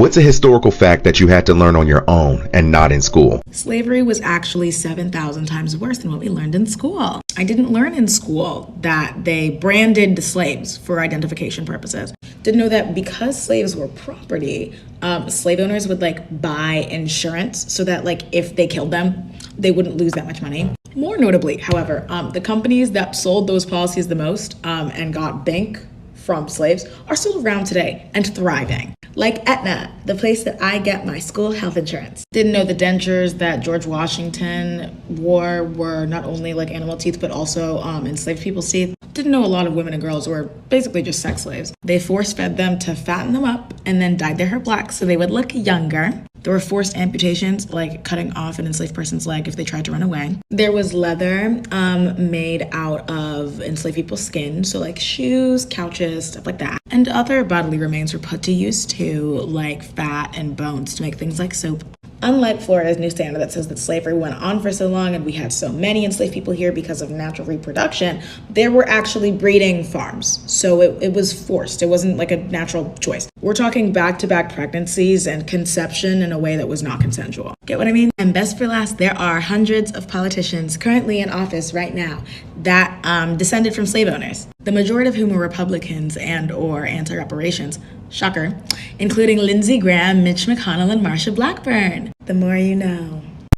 What's a historical fact that you had to learn on your own and not in school? Slavery was actually 7,000 times worse than what we learned in school. I didn't learn in school that they branded the slaves for identification purposes. Didn't know that because slaves were property, slave owners would buy insurance so that if they killed them, they wouldn't lose that much money. More notably, however, the companies that sold those policies the most and got bank from slaves are still around today and thriving. Like Aetna, the place that I get my school health insurance. Didn't know the dentures that George Washington wore were not only animal teeth, but also enslaved people's teeth. Didn't know a lot of women and girls were basically just sex slaves. They force-fed them to fatten them up and then dyed their hair black so they would look younger. There were forced amputations, like cutting off an enslaved person's leg if they tried to run away. There was leather made out of enslaved people's skin, so shoes, couches, stuff like that. And other bodily remains were put to use too, like fat and bones to make things like soap. Unlike Florida's new standard that says that slavery went on for so long and we had so many enslaved people here because of natural reproduction, there were actually breeding farms. So it was forced. It wasn't a natural choice. We're talking back-to-back pregnancies and conception in a way that was not consensual. Get what I mean? And best for last, there are hundreds of politicians currently in office right now that descended from slave owners, the majority of whom were Republicans and or anti-reparations. Shocker, including Lindsey Graham, Mitch McConnell, and Marsha Blackburn. The more you know.